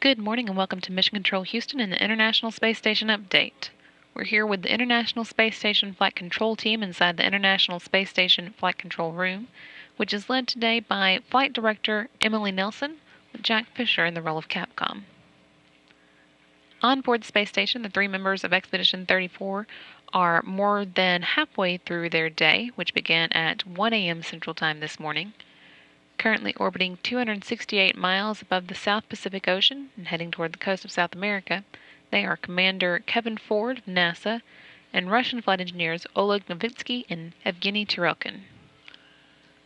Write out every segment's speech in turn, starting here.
Good morning and welcome to Mission Control Houston and the International Space Station Update. We're here with the International Space Station Flight Control Team inside the International Space Station Flight Control Room, which is led today by Flight Director Emily Nelson with Jack Fisher in the role of Capcom. On board the space station, the three members of Expedition 34 are more than halfway through their day, which began at 1 a.m. Central Time this morning. Currently orbiting 268 miles above the South Pacific Ocean and heading toward the coast of South America, they are Commander Kevin Ford of NASA and Russian flight engineers Oleg Novitsky and Evgeny Tarelkin.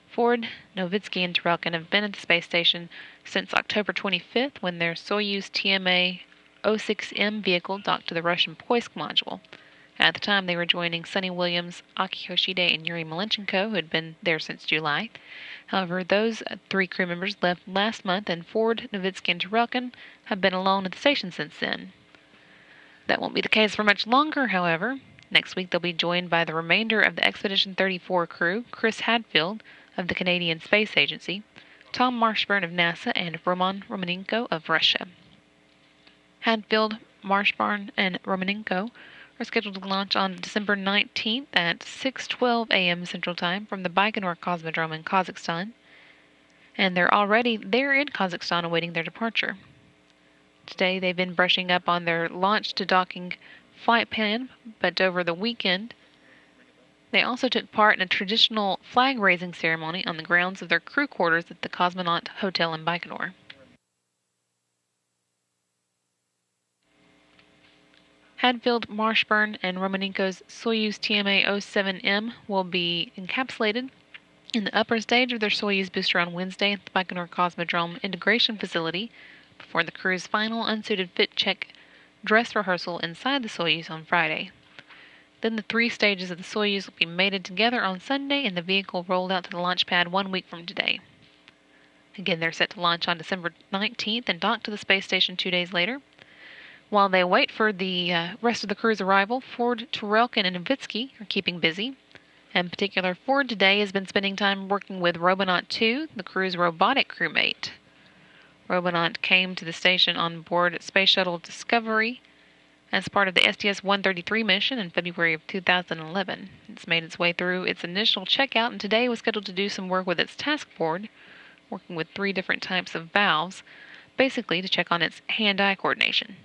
Ford, Novitsky, and Tarelkin have been at the space station since October 25th when their Soyuz TMA-06M vehicle docked to the Russian Poisk module. At the time, they were joining Sonny Williams, Aki Hoshide, and Yuri Malenchenko, who had been there since July. However, those three crew members left last month, and Ford, Novitsky, and Tarelkin have been alone at the station since then. That won't be the case for much longer, however. Next week, they'll be joined by the remainder of the Expedition 34 crew, Chris Hadfield of the Canadian Space Agency, Tom Marshburn of NASA, and Roman Romanenko of Russia. Hadfield, Marshburn, and Romanenko are scheduled to launch on December 19th at 6:12 a.m. Central Time from the Baikonur Cosmodrome in Kazakhstan, and they're already there in Kazakhstan awaiting their departure. Today they've been brushing up on their launch to docking flight plan, but over the weekend they also took part in a traditional flag-raising ceremony on the grounds of their crew quarters at the Cosmonaut Hotel in Baikonur. Hadfield, Marshburn, and Romanenko's Soyuz TMA-07M will be encapsulated in the upper stage of their Soyuz booster on Wednesday at the Baikonur Cosmodrome integration facility before the crew's final unsuited fit check dress rehearsal inside the Soyuz on Friday. Then the three stages of the Soyuz will be mated together on Sunday and the vehicle rolled out to the launch pad 1 week from today. Again, they're set to launch on December 19th and dock to the space station 2 days later. While they wait for the rest of the crew's arrival, Ford, Tarelkin, and Novitsky are keeping busy. In particular, Ford today has been spending time working with Robonaut 2, the crew's robotic crewmate. Robonaut came to the station on board Space Shuttle Discovery as part of the STS-133 mission in February of 2011. It's made its way through its initial checkout and today was scheduled to do some work with its task board, working with 3 different types of valves, basically to check on its hand-eye coordination.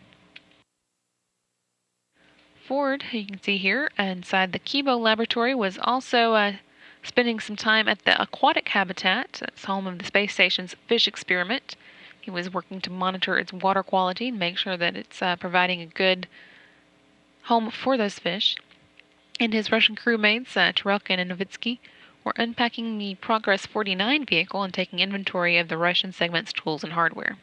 Ford, you can see here, inside the Kibo laboratory, was also spending some time at the aquatic habitat. That's home of the space station's fish experiment. He was working to monitor its water quality and make sure that it's providing a good home for those fish. And his Russian crewmates, Tarelkin and Novitsky, were unpacking the Progress 49 vehicle and taking inventory of the Russian segment's tools and hardware.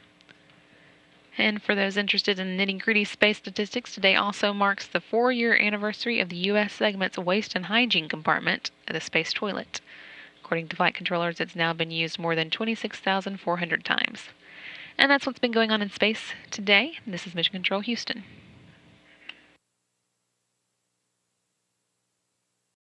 And for those interested in nitty-gritty space statistics, today also marks the 4-year anniversary of the U.S. segment's waste and hygiene compartment at the space toilet. According to flight controllers, it's now been used more than 26,400 times. And that's what's been going on in space today. This is Mission Control Houston.